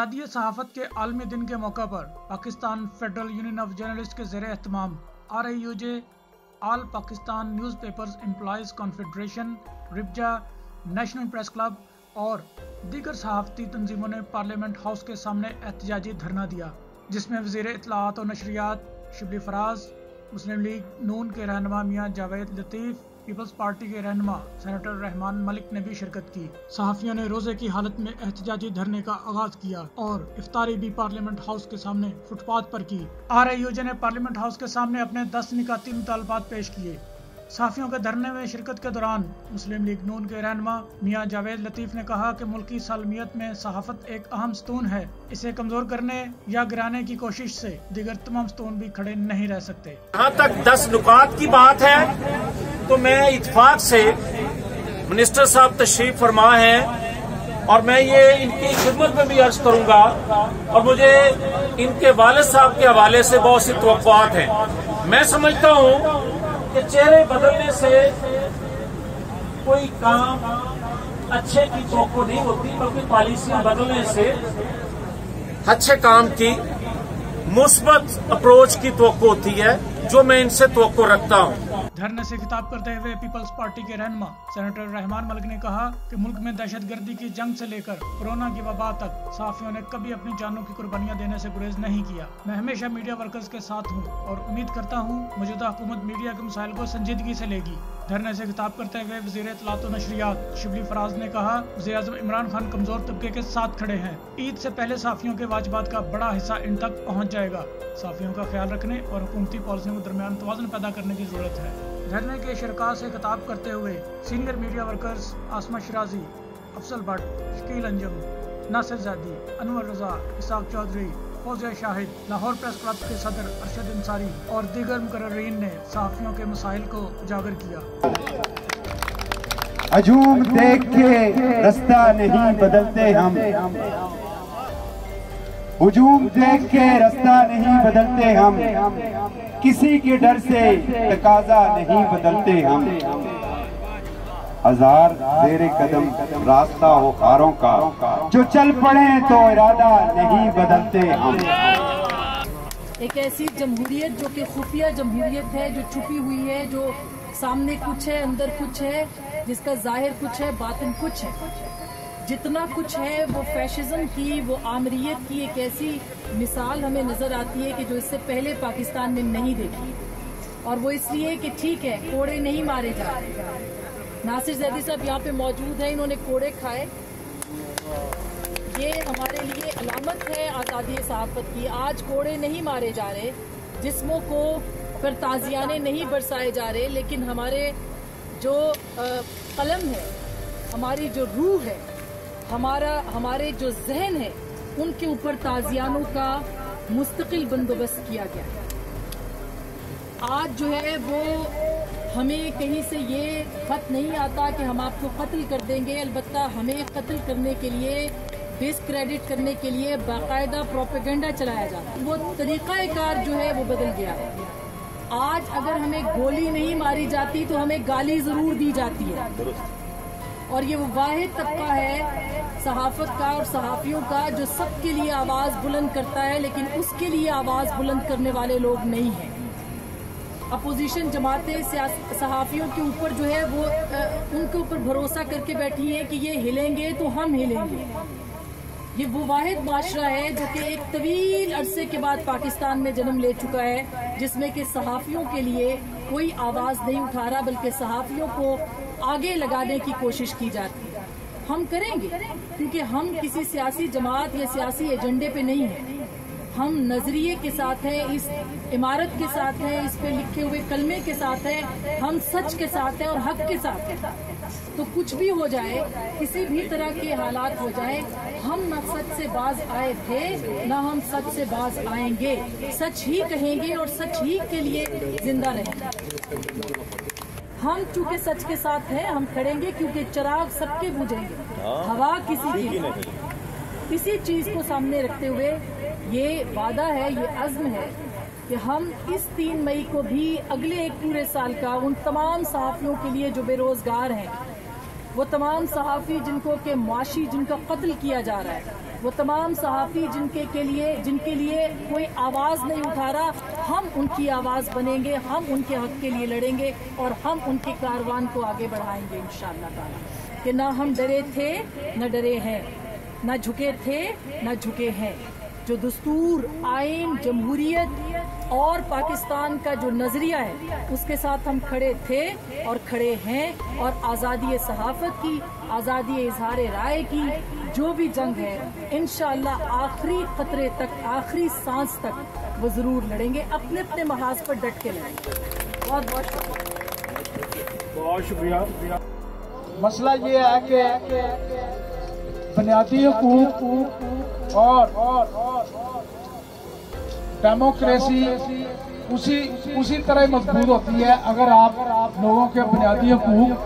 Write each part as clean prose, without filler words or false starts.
आज़ादी सहाफ़त के आलमी दिन के मौका पर Pakistan federal union of journalist के ज़ेर एहतमाम RIUJ all Pakistan newspapers employees confederation, रिब्जा, नेशनल प्रेस क्लब और दीगर सहाफ़ती तंजीमों ने पार्लियामेंट हाउस के सामने एहतजाजी धरना दिया, जिसमें वज़ीर इत्तलाआत और नशरियात शिबली फराज, मुस्लिम लीग नून के रहनुमा मियां जावेद लतीफ़, पीपल्स पार्टी के रहनुमा सेनेटर रहमान मलिक ने भी शिरकत की। सहाफ़ियों ने रोजे की हालत में एहतजाजी धरने का आगाज किया और इफ्तारी भी पार्लियामेंट हाउस के सामने फुटपाथ पर की। RIUJ ने पार्लियामेंट हाउस के सामने अपने 10 निकाती मुतालबात पेश किए। सहाफ़ियों के धरने में शिरकत के दौरान मुस्लिम लीग नून के रहनुमा मियां जावेद लतीफ़ ने कहा कि मुल्की सालमियत में सहाफ़त एक अहम स्तून है। इसे कमजोर करने या गिराने की कोशिश से दीगर तमाम स्तून भी खड़े नहीं रह सकते। जहाँ तक 10 नुकात की बात है तो मैं इत्तेफाक से मिनिस्टर साहब तशरीफ फरमा हैं और मैं ये इनकी खिदमत में भी अर्ज करूंगा और मुझे इनके वालिद साहब के हवाले से बहुत सी तवक्कुआत हैं। मैं समझता हूँ कि चेहरे बदलने से कोई काम अच्छे की तवक्को नहीं होती, बल्कि पॉलिसियां बदलने से अच्छे काम की मुस्बत अप्रोच की तवक्को होती है, जो मैं इनसे तवक्को रखता हूँ। धरने से खिताब करते हुए पीपल्स पार्टी के रहनुमा सेनेटर रहमान मलिक ने कहा कि मुल्क में दहशतगर्दी की जंग से लेकर कोरोना की वबा तक सहाफ़ियों ने कभी अपनी जानों की कुर्बानियां देने से गुरेज नहीं किया। मैं हमेशा मीडिया वर्कर्स के साथ हूं और उम्मीद करता हूं मौजूदा हुकूमत मीडिया के मसाइल को संजीदगी से लेगी। धरने से खिताब करते हुए वज़ीर इत्तलाआत और नशरियात शिबली फराज ने कहा, वज़ीर आज़म इमरान खान कमजोर तबके के साथ खड़े हैं। ईद से पहले सहाफ़ियों के वाजिबात का बड़ा हिस्सा इन तक पहुँच जाएगा। सहाफ़ियों का ख्याल रखने और हुकूमती पॉलिसियों के दरमियान तवाज़ुन पैदा करने की जरूरत है। धरने के शिरका से खिताब करते हुए senior media workers Asma Shirazi, Afzal Bhatt, Shakeel Anjum, Nasir Zadi, Anwar Raza, Ishaq Chaudhry, Fauzia Shahid, Lahore press club के सदर अरशद अंसारी और दीगर मुकर्ररीन ने सहाफ़ियों के मसाइल को उजागर किया। हजूम देख के रास्ता नहीं बदलते हम, हुजूम देख के रास्ता नहीं बदलते हम, किसी के डर से तकाजा नहीं बदलते हम। हजार जेरे कदम रास्ता हो खारों का, जो चल पड़े तो इरादा नहीं बदलते हम। एक ऐसी जमहूरियत जो कि खुफिया जमहूरियत है, जो छुपी हुई है, जो सामने कुछ है अंदर कुछ है, जिसका जाहिर कुछ है बातिन कुछ है। जितना कुछ है वो फैशिज्म की, वो आमरीत की एक ऐसी मिसाल हमें नजर आती है कि जो इससे पहले पाकिस्तान में नहीं देखी। और वो इसलिए कि ठीक है कोड़े नहीं मारे जा रहे। नासिर ज़ैदी साहब यहाँ पे मौजूद हैं, इन्होंने कोड़े खाए। ये हमारे लिए अलामत है आज़ादी सहाफ़त की। आज कोड़े नहीं मारे जा रहे, जिस्मों को फिर ताज़ियाने नहीं बरसाए जा रहे, लेकिन हमारे जो कलम है, हमारी जो रूह है, हमारे जो जहन है, उनके ऊपर ताज़ियानों का मुस्तकिल बंदोबस्त किया गया है। आज जो है वो हमें कहीं से ये खत नहीं आता कि हम आपको कत्ल कर देंगे, अलबत्ता हमें कत्ल करने के लिए, डिस्क्रेडिट करने के लिए बाकायदा प्रोपेगेंडा चलाया जाता है। वो तरीक़ाकार जो है वो बदल गया है। आज अगर हमें गोली नहीं मारी जाती तो हमें गाली जरूर दी जाती है। और ये वो वाहिद तबका है सहाफ़त का और सहाफ़ियों का जो सबके लिए आवाज़ बुलंद करता है, लेकिन उसके लिए आवाज़ बुलंद करने वाले लोग नहीं हैं। अपोजिशन जमातें सहाफ़ियों के ऊपर जो है वो उनके ऊपर भरोसा करके बैठी हैं कि ये हिलेंगे तो हम हिलेंगे। ये वो वाहिद माशरा है जो कि एक तवील अरसे के बाद पाकिस्तान में जन्म ले चुका है, जिसमें कि सहाफ़ियों के लिए कोई आवाज़ नहीं उठा रहा, बल्कि सहाफ़ियों को आगे लगाने की कोशिश की जाती है। हम करेंगे क्योंकि हम किसी सियासी जमात या सियासी एजेंडे पे नहीं हैं। हम नजरिए के साथ हैं, इस इमारत के साथ हैं, इस पे लिखे हुए कलमे के साथ हैं, हम सच के साथ हैं और हक के साथ हैं। तो कुछ भी हो जाए, किसी भी तरह के हालात हो जाए, हम न सच से बाज आए थे, न हम सच से बाज आएंगे। सच ही कहेंगे और सच ही के लिए जिंदा रहेंगे। हम चूंकि सच के साथ हैं, हम खड़ेंगे क्योंकि चिराग सबके बुझेंगे, हवा किसी की नहीं। इसी चीज को सामने रखते हुए ये वादा है, ये अज़्म है कि हम इस 3 मई को भी अगले एक पूरे साल का उन तमाम सहाफ़ियों के लिए जो बेरोजगार हैं, वो तमाम सहाफ़ी जिनको के मुआशी जिनका कत्ल किया जा रहा है, वो तमाम सहाफ़ी जिनके लिए कोई आवाज़ नहीं उठा रहा, हम उनकी आवाज़ बनेंगे, हम उनके हक़ के लिए लड़ेंगे और हम उनके कारवान को आगे बढ़ाएंगे इंशाअल्लाह ताला। कि ना हम डरे थे न डरे हैं, ना झुके थे न झुके हैं। जो दस्तूर, आइन, जमहूरियत और पाकिस्तान का जो नज़रिया है उसके साथ हम खड़े थे और खड़े हैं, और आज़ादी सहाफ़त की, आज़ादी इज़हार राय की जो भी जंग है इंशाअल्लाह आखिरी ख़तरे तक, आखिरी सांस तक वो ज़रूर लड़ेंगे, अपने अपने महाज पर डट के लड़ेंगे। बहुत बहुत शुक्रिया। मसला ये है कि बुनियादी हुकूक और डेमोक्रेसी उसी तरह मजबूत होती है अगर आप लोगों के बुनियादी हुकूक,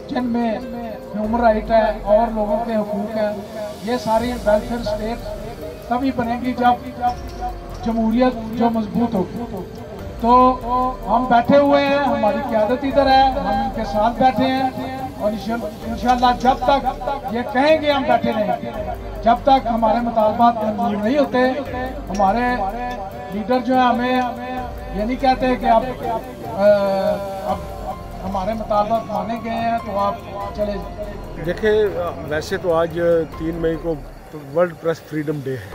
जिनमें ह्यूमन राइट है और लोगों के हुकूक हैं, ये सारी वेलफेयर स्टेट तभी बनेगी जब जमहूरियत जो मजबूत होगी। तो हम बैठे हुए हैं, हमारी क़यादत इधर है, हम इनके साथ बैठे हैं और इंशाअल्लाह जब तक ये कहेंगे हम बैठे रहेंगे, जब तक हमारे मुतालबात मंजूर नहीं होते। हमारे लीडर जो है हमें ये नहीं कहते कि अब हमारे मुतालबात माने गए हैं तो आप चले जाए। देखें, वैसे तो आज 3 मई को वर्ल्ड प्रेस फ्रीडम डे है,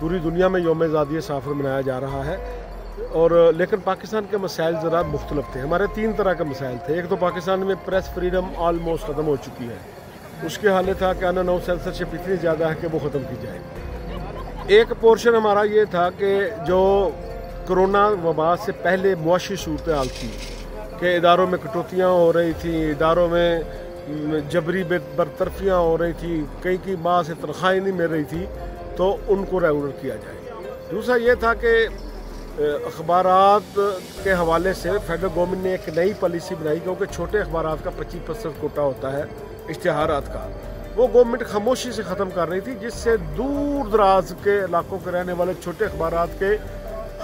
पूरी दुनिया में यौम आज़ादी सहाफ़त मनाया जा रहा है, और लेकिन पाकिस्तान के मसाइल ज़रा मुख्तलिफ थे। हमारे 3 तरह के मसाइल थे। एक तो पाकिस्तान में प्रेस फ्रीडम ऑलमोस्ट ख़त्म हो चुकी है, उसके हाल था कि अनअनाउंस सेंसरशिप इतनी ज़्यादा है कि वो ख़त्म की जाए। एक पोर्शन हमारा ये था कि जो कोरोना वबा से पहले मुआशी सूरत हाल थी कि इदारों में कटौतियाँ हो रही थी, इदारों में जबरी बरतरफियाँ हो रही थी, कई की माह से तनख्वाहें नहीं मिल रही थी, तो उनको रेगुलर किया जाए। दूसरा ये था कि अखबारात के हवाले से फेडरल गवर्नमेंट ने एक नई पॉलिसी बनाई, क्योंकि छोटे अखबारात का 25% कोटा होता है इश्तिहारात का, वो गवर्नमेंट खामोशी से ख़त्म कर रही थी, जिससे दूर दराज के इलाकों के रहने वाले छोटे अखबारात के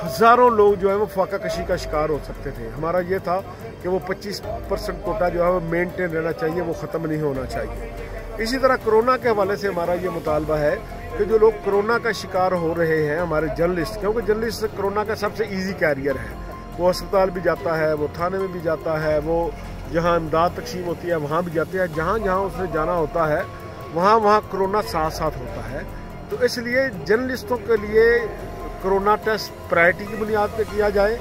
हज़ारों लोग जो है वो फाका कशी का शिकार हो सकते थे। हमारा ये था कि वो 25% कोटा जो है वो मेनटेन रहना चाहिए, वो ख़त्म नहीं होना चाहिए। इसी तरह कोरोना के हवाले से हमारा ये मुतालबा है कि जो लोग कोरोना का शिकार हो रहे हैं, हमारे जर्नलिस्ट, क्योंकि जर्नलिस्ट कोरोना का सबसे ईजी कैरियर है, वो अस्पताल भी जाता है, वो थाने में भी जाता है, वो जहाँ इमदाद तकसीम होती है वहाँ भी जाते हैं, जहाँ जहाँ उसने जाना होता है वहाँ कोरोना साथ साथ होता है। तो इसलिए जर्नलिस्टों के लिए कोरोना टेस्ट प्रायोरिटी की बुनियाद पर किया जाए।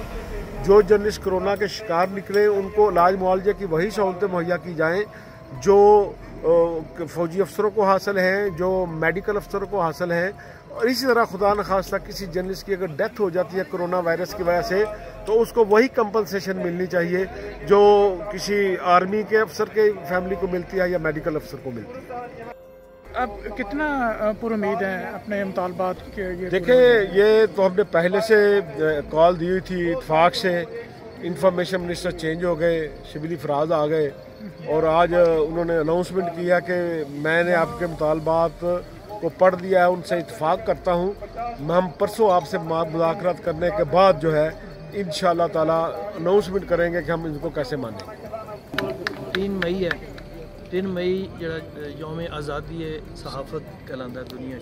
जो जर्नलिस्ट कोरोना के शिकार निकले उनको इलाज मुआवजे की वही सहूलतें मुहैया की जाएँ जो फौजी अफसरों को हासिल हैं, जो मेडिकल अफसरों को हासिल हैं। और इसी तरह खुदा न खास्ता किसी जर्नलिस्ट की अगर डेथ हो जाती है कोरोना वायरस की वजह से, तो उसको वही कंपनसेशन मिलनी चाहिए जो किसी आर्मी के अफसर के फैमिली को मिलती है या मेडिकल अफसर को मिलती है। अब कितना पुरुमीद है अपने मुतालबात के? देखिए, ये तो हमने पहले से कॉल दी हुई थी, इत्फाक से इंफॉर्मेशन मिनिस्टर चेंज हो गए, शिबिली फराज आ गए, और आज उन्होंने अनाउंसमेंट किया कि मैंने आपके मुतालबात को पढ़ दिया है, उनसे इत्फाक करता हूँ। हम परसों आपसे मुज़ाकरात करने के बाद जो है इंशाअल्लाह ताला अनाउंसमेंट करेंगे कि हम इनको कैसे मानेंगे। 3 मई है, 3 मई जो यौम आज़ादी सहाफ़त कहलाता दुनिया,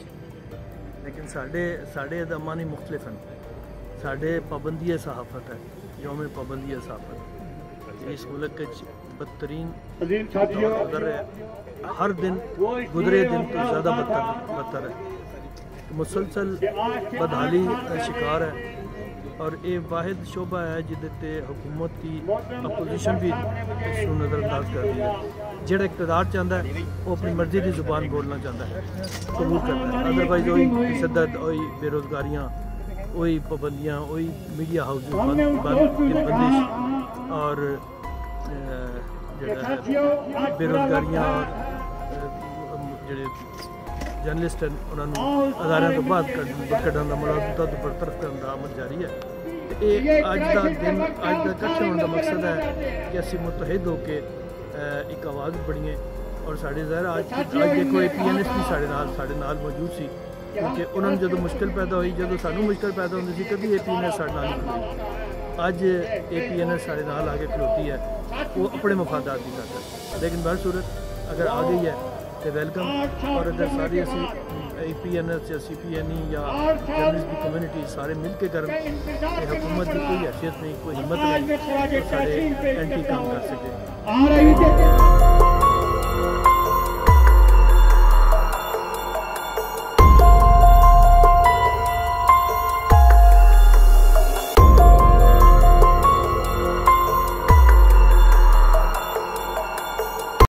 लेकिन साढ़े दमान ही मुख्तलिफ हैं। साढ़े पाबंदी सहाफ़त है, यौम पाबंदी सहाफ़त इस मुल्क के बदतरीन गुजर है, हर दिन गुजरे दिन तो ज़्यादा बदतर है, मुसलसल बदहाली का शिकार है। और ये वाहिद शोबा है जिदे हुकूमत की अपोजिशन भी इसको नज़रअंदाज कर दी है। जेड़ा इक़्तिदार चाहता है वो अपनी मर्जी की जुबान बोलना चाहता है, कबूल करता है, अदरवाइज वही शिद्दत, वही बेरोज़गारियाँ, वही पाबंदियाँ, वही मीडिया हाउस बंदिश और बेरोज़गारियाँ और जर्नलिस्ट हैं उन्होंने अदारों तो बाद कढ़न का मुलाजमत तो बरतरफ करने का अमल जारी है। ये अज का दिन, अज का इकट्ठे होने का मकसद है कि असी मुतहद होकर एक आवाज़ बनीए। और साढ़े ज़ाहिर आज देखो APNS भी साढ़े नाल मौजूद सी, क्योंकि उन्होंने जो मुश्किल पैदा हुई, जो सानू मुश्किल पैदा होती थी, कभी APNS साढ़े नाल नहीं खलोती। अज APNS साढ़े नाल आके खलोती है, वो अपने मफादात की खातर। लेकिन बहरसूरत अगर आ गई है تو ویلکم. اور اگر ساری اسی APNS یا CPNE یا جرنلسٹ کی کمیونٹی سارے مل کے کرن حکومت کی کوئی حیثیت نہیں, کوئی ہمت نہیں تو سارے اینٹی کام کر سکے.